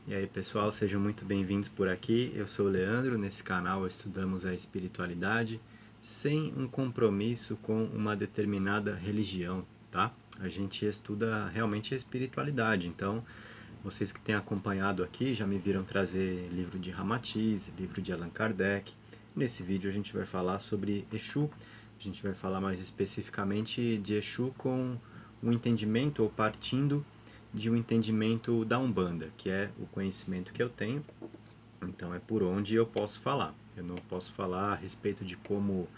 E aí pessoal, sejam muito bem-vindos por aqui. Eu sou o Leandro, nesse canal estudamos a espiritualidade sem um compromisso com uma determinada religião, tá? A gente estuda realmente a espiritualidade, então vocês que têm acompanhado aqui já me viram trazer livro de Ramatiz, livro de Allan Kardec. Nesse vídeo a gente vai falar sobre Exu, a gente vai falar mais especificamente de Exu com um entendimento ou partindo de um entendimento da Umbanda, que é o conhecimento que eu tenho, então é por onde eu posso falar. Eu não posso falar a respeito de como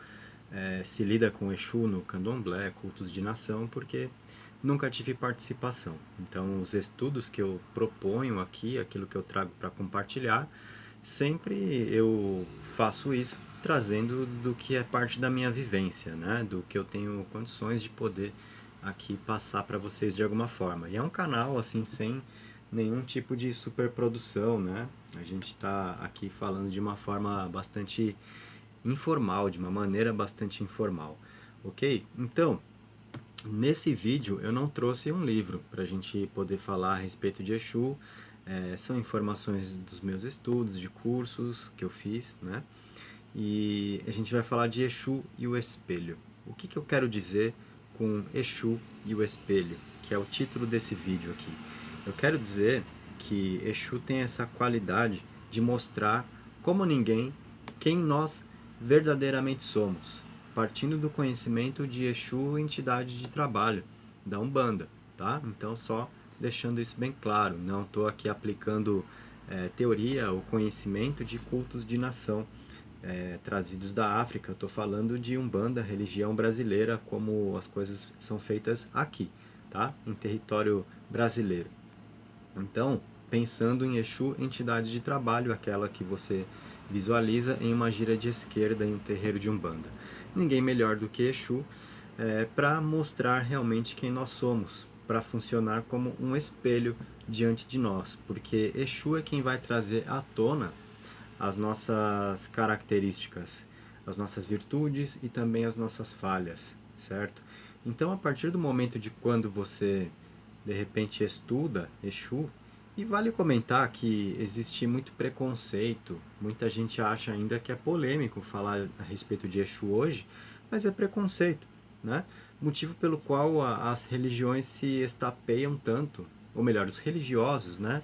se lida com Exu no candomblé, cultos de nação, porque nunca tive participação. Então os estudos que eu proponho aqui, aquilo que eu trago para compartilhar, sempre eu faço isso trazendo do que é parte da minha vivência, né? Do que eu tenho condições de poder aqui passar para vocês de alguma forma. E é um canal assim sem nenhum tipo de superprodução, né? A gente está aqui falando de uma forma bastante informal, de uma maneira bastante informal, ok? Então, nesse vídeo eu não trouxe um livro para a gente poder falar a respeito de Exu. São informações dos meus estudos, de cursos que eu fiz, né? E a gente vai falar de Exu e o espelho. O que eu quero dizer com Exu e o espelho, que é o título desse vídeo aqui? Eu quero dizer que Exu tem essa qualidade de mostrar como ninguém quem nós verdadeiramente somos, partindo do conhecimento de Exu, entidade de trabalho da Umbanda, tá? Então só deixando isso bem claro, não estou aqui aplicando teoria ou conhecimento de cultos de nação trazidos da África. Estou falando de Umbanda, religião brasileira, como as coisas são feitas aqui, tá? Em território brasileiro. Então, pensando em Exu, entidade de trabalho, aquela que você visualiza em uma gira de esquerda em um terreiro de Umbanda. Ninguém melhor do que Exu para mostrar realmente quem nós somos, para funcionar como um espelho diante de nós, porque Exu é quem vai trazer à tona as nossas características, as nossas virtudes e também as nossas falhas, certo? Então, a partir do momento de quando você de repente estuda Exu, e vale comentar que existe muito preconceito, muita gente acha ainda que é polêmico falar a respeito de Exu hoje, mas é preconceito, né? Motivo pelo qual as religiões se estapeiam tanto, ou melhor, os religiosos, né?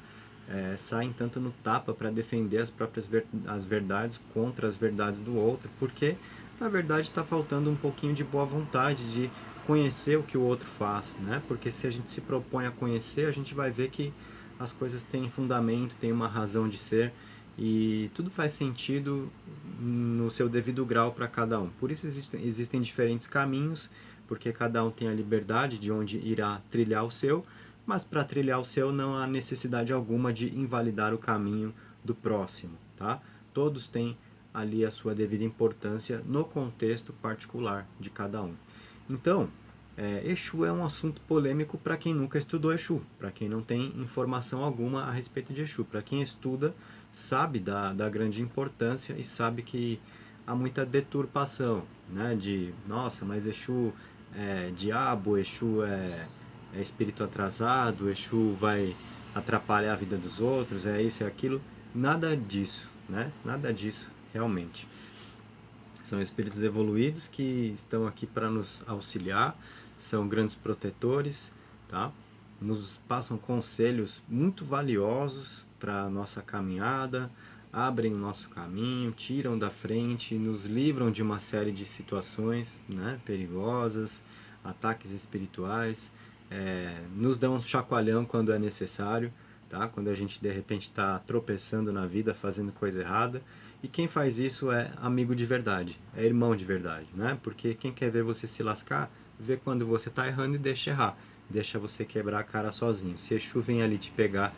Saem tanto no tapa para defender as próprias as verdades contra as verdades do outro, porque na verdade está faltando um pouquinho de boa vontade de conhecer o que o outro faz, né? Porque se a gente se propõe a conhecer, a gente vai ver que as coisas têm fundamento, têm uma razão de ser e tudo faz sentido no seu devido grau para cada um. Por isso existem diferentes caminhos, porque cada um tem a liberdade de onde irá trilhar o seu, mas para trilhar o seu não há necessidade alguma de invalidar o caminho do próximo, tá? Todos têm ali a sua devida importância no contexto particular de cada um. Então, Exu é um assunto polêmico para quem nunca estudou Exu, para quem não tem informação alguma a respeito de Exu. Para quem estuda, sabe da grande importância e sabe que há muita deturpação, né? De, nossa, mas Exu é diabo, Exu é espírito atrasado, Exu vai atrapalhar a vida dos outros, é isso e aquilo. Nada disso, né? Nada disso, realmente. São espíritos evoluídos que estão aqui para nos auxiliar, são grandes protetores, tá? Nos passam conselhos muito valiosos para a nossa caminhada, abrem o nosso caminho, tiram da frente, nos livram de uma série de situações, né, perigosas, ataques espirituais, nos dão um chacoalhão quando é necessário, tá? Quando a gente de repente está tropeçando na vida, fazendo coisa errada. E quem faz isso é amigo de verdade, é irmão de verdade, né? Porque quem quer ver você se lascar, vê quando você está errando e deixa errar, deixa você quebrar a cara sozinho. Se Exu vem ali te pegar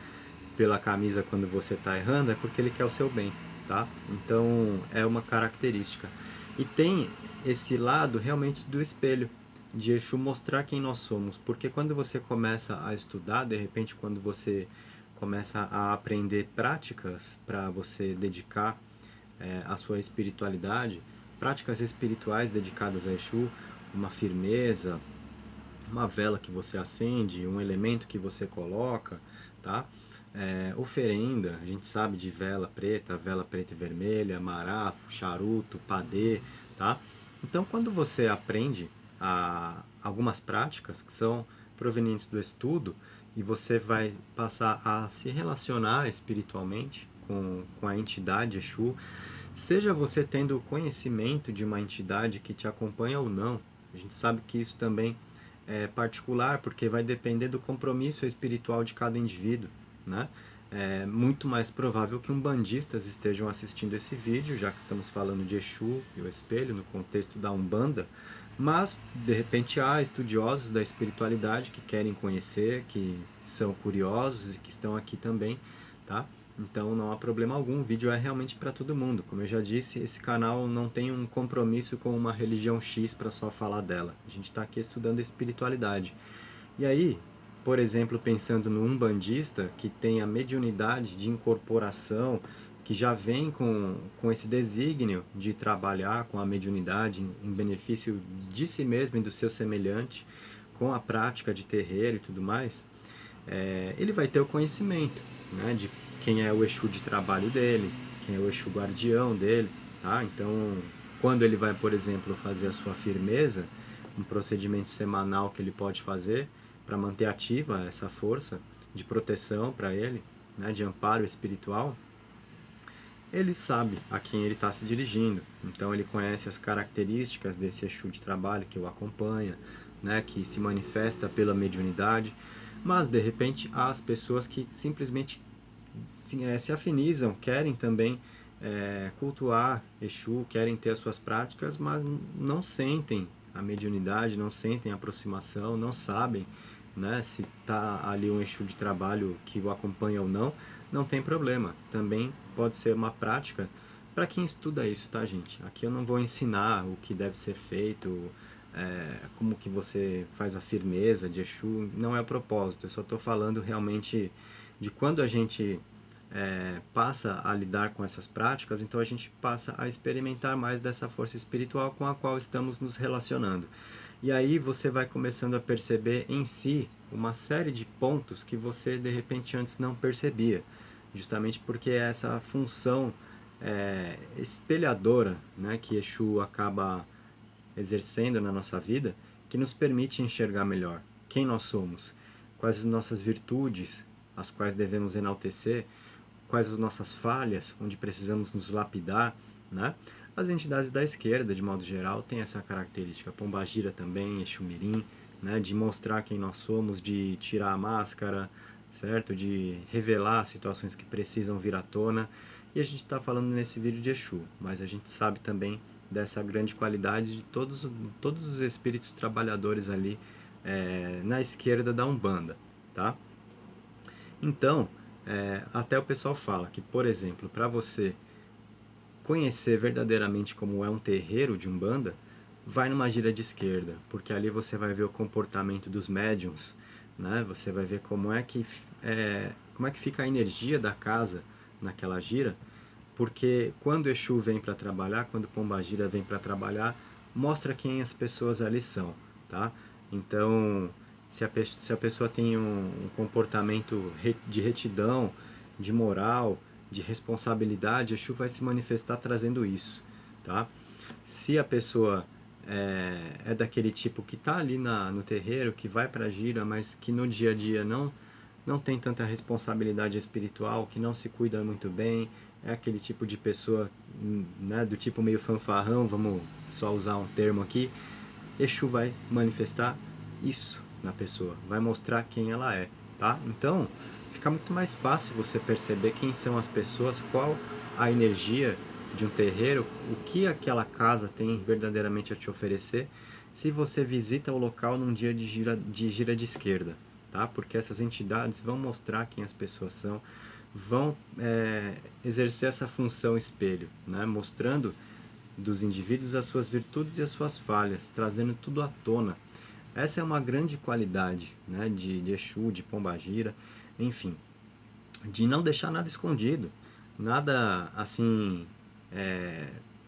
pela camisa quando você está errando, é porque ele quer o seu bem, tá? Então é uma característica. E tem esse lado realmente do espelho, de Exu mostrar quem nós somos, porque quando você começa a estudar, de repente quando você começa a aprender práticas para você dedicar a sua espiritualidade, práticas espirituais dedicadas a Exu, uma firmeza, uma vela que você acende, um elemento que você coloca, tá? oferenda, a gente sabe de vela preta e vermelha, marafo, charuto, padê, tá? Então, quando você aprende algumas práticas que são provenientes do estudo e você vai passar a se relacionar espiritualmente com a entidade Exu, seja você tendo conhecimento de uma entidade que te acompanha ou não, a gente sabe que isso também é particular, porque vai depender do compromisso espiritual de cada indivíduo, né? É muito mais provável que umbandistas estejam assistindo esse vídeo, já que estamos falando de Exu e o espelho no contexto da Umbanda, mas de repente há estudiosos da espiritualidade que querem conhecer, que são curiosos e que estão aqui também, tá? Então não há problema algum, o vídeo é realmente para todo mundo. Como eu já disse, esse canal não tem um compromisso com uma religião X para só falar dela. A gente está aqui estudando espiritualidade. E aí, por exemplo, pensando no umbandista, que tem a mediunidade de incorporação, que já vem com esse desígnio de trabalhar com a mediunidade em benefício de si mesmo e do seu semelhante, com a prática de terreiro e tudo mais, ele vai ter o conhecimento, né, de quem é o Exu de trabalho dele, quem é o Exu guardião dele, tá? Então, quando ele vai, por exemplo, fazer a sua firmeza, um procedimento semanal que ele pode fazer para manter ativa essa força de proteção para ele, né, de amparo espiritual, ele sabe a quem ele está se dirigindo. Então ele conhece as características desse Exu de trabalho que o acompanha, né, que se manifesta pela mediunidade, mas de repente há as pessoas que simplesmente se afinizam, querem também cultuar Exu, querem ter as suas práticas, mas não sentem a mediunidade, não sentem a aproximação, não sabem, né, se está ali um Exu de trabalho que o acompanha ou não, não tem problema. Também pode ser uma prática para quem estuda isso, tá, gente? Aqui eu não vou ensinar o que deve ser feito, como que você faz a firmeza de Exu, não é o propósito. Eu só estou falando realmente de quando a gente passa a lidar com essas práticas, então a gente passa a experimentar mais dessa força espiritual com a qual estamos nos relacionando. E aí você vai começando a perceber em si uma série de pontos que você de repente antes não percebia, justamente porque é essa função espelhadora, né, que Exu acaba exercendo na nossa vida, que nos permite enxergar melhor quem nós somos, quais as nossas virtudes, as quais devemos enaltecer, quais as nossas falhas, onde precisamos nos lapidar, né? As entidades da esquerda, de modo geral, têm essa característica. Pombagira também, Exumirim, né? De mostrar quem nós somos, de tirar a máscara, certo? De revelar situações que precisam vir à tona. E a gente está falando nesse vídeo de Exu, mas a gente sabe também dessa grande qualidade de todos os espíritos trabalhadores ali na esquerda da Umbanda, tá? Então, até o pessoal fala que, por exemplo, para você conhecer verdadeiramente como é um terreiro de Umbanda, vai numa gira de esquerda, porque ali você vai ver o comportamento dos médiums, né? Você vai ver como é que fica a energia da casa naquela gira, porque quando Exu vem para trabalhar, quando Pombagira vem para trabalhar, mostra quem as pessoas ali são, tá? Então, se a pessoa tem um comportamento de retidão, de moral, de responsabilidade, Exu vai se manifestar trazendo isso, tá? Se a pessoa é daquele tipo que está ali no terreiro, que vai para a gira, mas que no dia a dia não tem tanta responsabilidade espiritual, que não se cuida muito bem, é aquele tipo de pessoa, né, do tipo meio fanfarrão, vamos só usar um termo aqui, Exu vai manifestar isso na pessoa, vai mostrar quem ela é, tá? Então, fica muito mais fácil você perceber quem são as pessoas, qual a energia de um terreiro, o que aquela casa tem verdadeiramente a te oferecer, se você visita o local num dia de gira de esquerda, tá? Porque essas entidades vão mostrar quem as pessoas são, vão exercer essa função espelho, né? Mostrando dos indivíduos as suas virtudes e as suas falhas, trazendo tudo à tona. Essa é uma grande qualidade, né, de Exu, de Pombagira, enfim, de não deixar nada escondido, nada assim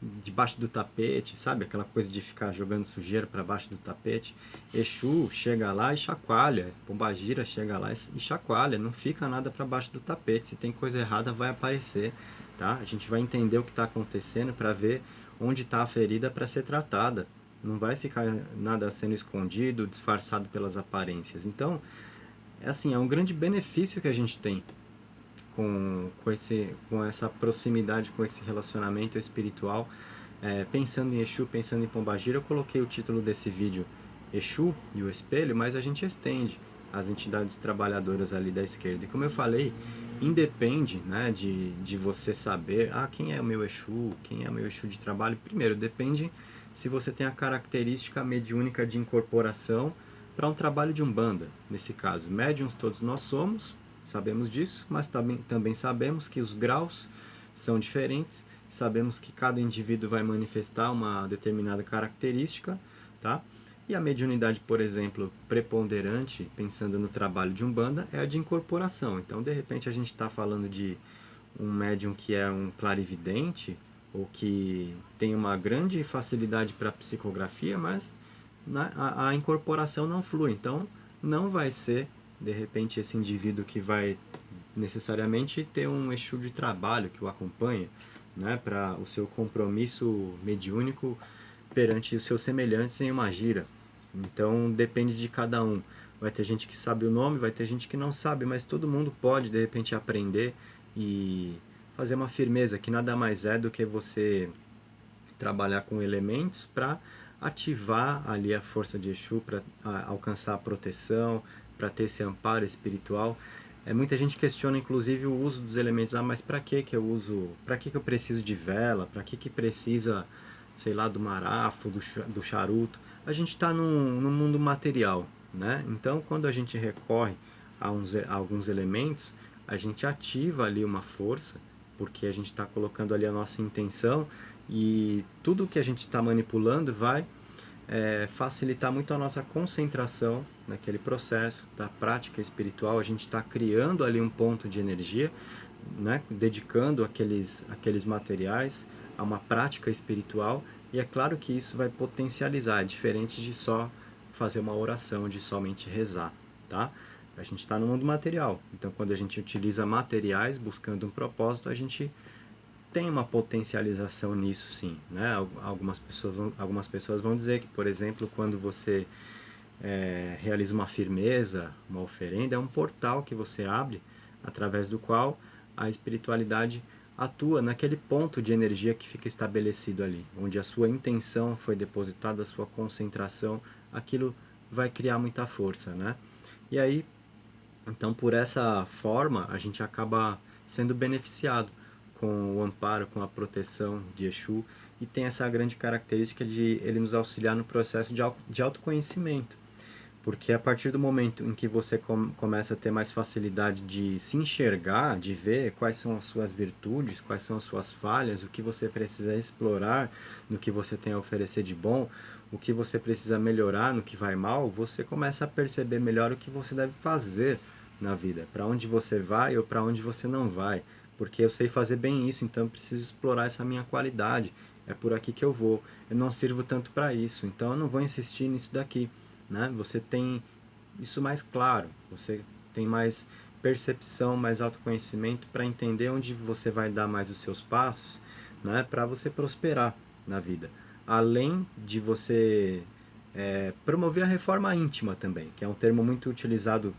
debaixo do tapete, sabe? Aquela coisa de ficar jogando sujeira para baixo do tapete. Exu chega lá e chacoalha, Pombagira chega lá e chacoalha, não fica nada para baixo do tapete. Se tem coisa errada, vai aparecer, tá? A gente vai entender o que está acontecendo para ver onde está a ferida para ser tratada. Não vai ficar nada sendo escondido, disfarçado pelas aparências. Então, é assim, é um grande benefício que a gente tem com essa proximidade, com esse relacionamento espiritual. Pensando em Exu, pensando em Pombagira, eu coloquei o título desse vídeo Exu e o Espelho, mas a gente estende as entidades trabalhadoras ali da esquerda. E como eu falei, independe, né, de você saber, quem é o meu Exu, quem é o meu Exu de trabalho. Primeiro, depende se você tem a característica mediúnica de incorporação para um trabalho de umbanda. Nesse caso, médiums todos nós somos, sabemos disso, mas também sabemos que os graus são diferentes, sabemos que cada indivíduo vai manifestar uma determinada característica, tá? E a mediunidade, por exemplo, preponderante, pensando no trabalho de umbanda, é a de incorporação. Então, de repente, a gente está falando de um médium que é um clarividente, ou que tem uma grande facilidade para psicografia, mas a incorporação não flui. Então, não vai ser, de repente, esse indivíduo que vai necessariamente ter um Exu de trabalho que o acompanha, né, para o seu compromisso mediúnico perante os seus semelhantes em uma gira. Então, depende de cada um. Vai ter gente que sabe o nome, vai ter gente que não sabe, mas todo mundo pode, de repente, aprender e fazer uma firmeza, que nada mais é do que você trabalhar com elementos para ativar ali a força de Exu, para alcançar a proteção, para ter esse amparo espiritual. Muita gente questiona inclusive o uso dos elementos. Mas para que eu uso? Para que eu preciso de vela? Para que precisa, sei lá, do marafo, do charuto? A gente está num mundo material, né? Então, quando a gente recorre a alguns elementos, a gente ativa ali uma força, porque a gente está colocando ali a nossa intenção, e tudo que a gente está manipulando vai facilitar muito a nossa concentração naquele processo da prática espiritual. A gente está criando ali um ponto de energia, né, dedicando aqueles materiais a uma prática espiritual, e é claro que isso vai potencializar, diferente de só fazer uma oração, de somente rezar, tá? A gente está no mundo material, então quando a gente utiliza materiais buscando um propósito, a gente tem uma potencialização nisso, sim, né? Algumas pessoas vão dizer que, por exemplo, quando você realiza uma firmeza, uma oferenda, é um portal que você abre através do qual a espiritualidade atua naquele ponto de energia que fica estabelecido ali, onde a sua intenção foi depositada, a sua concentração, aquilo vai criar muita força, né? E aí, então, por essa forma, a gente acaba sendo beneficiado com o amparo, com a proteção de Exu, e tem essa grande característica de ele nos auxiliar no processo de autoconhecimento. Porque a partir do momento em que você começa a ter mais facilidade de se enxergar, de ver quais são as suas virtudes, quais são as suas falhas, o que você precisa explorar no que você tem a oferecer de bom, o que você precisa melhorar no que vai mal, você começa a perceber melhor o que você deve fazer na vida, para onde você vai ou para onde você não vai. Porque eu sei fazer bem isso, então eu preciso explorar essa minha qualidade. É por aqui que eu vou. Eu não sirvo tanto para isso, então eu não vou insistir nisso daqui, né? Você tem isso mais claro, você tem mais percepção, mais autoconhecimento para entender onde você vai dar mais os seus passos, né? Para você prosperar na vida. Além de você promover a reforma íntima também, que é um termo muito utilizado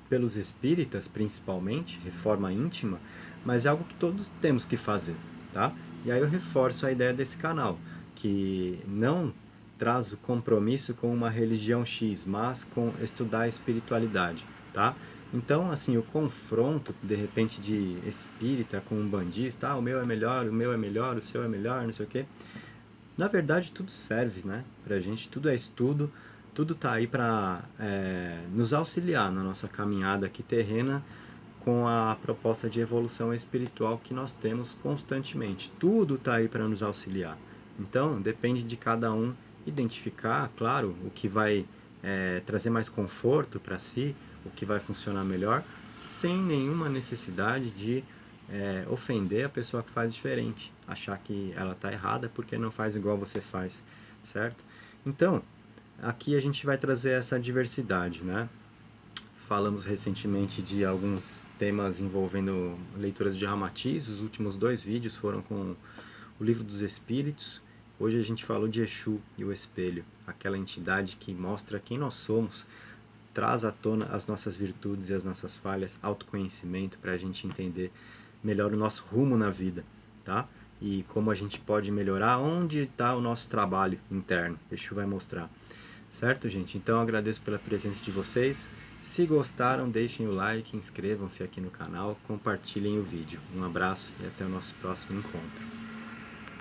pelos espíritas, principalmente, reforma íntima, mas é algo que todos temos que fazer, tá? E aí eu reforço a ideia desse canal, que não traz o compromisso com uma religião X, mas com estudar a espiritualidade, tá? Então, assim, o confronto, de repente, de espírita com um bandista, o meu é melhor, o meu é melhor, o seu é melhor, não sei o quê. Na verdade, tudo serve, né, pra gente, tudo é estudo, tudo tá aí para nos auxiliar na nossa caminhada aqui terrena, com a proposta de evolução espiritual que nós temos constantemente. Tudo está aí para nos auxiliar. Então, depende de cada um identificar, claro, o que vai trazer mais conforto para si, o que vai funcionar melhor, sem nenhuma necessidade de ofender a pessoa que faz diferente, achar que ela está errada porque não faz igual você faz, certo? Então, aqui a gente vai trazer essa diversidade, né? Falamos recentemente de alguns temas envolvendo leituras de Ramatiz. Os últimos 2 vídeos foram com o Livro dos Espíritos. Hoje a gente falou de Exu e o espelho, aquela entidade que mostra quem nós somos, traz à tona as nossas virtudes e as nossas falhas, autoconhecimento, para a gente entender melhor o nosso rumo na vida, tá? E como a gente pode melhorar, onde está o nosso trabalho interno. Exu vai mostrar. Certo, gente? Então eu agradeço pela presença de vocês. Se gostaram, deixem o like, inscrevam-se aqui no canal, compartilhem o vídeo. Um abraço e até o nosso próximo encontro.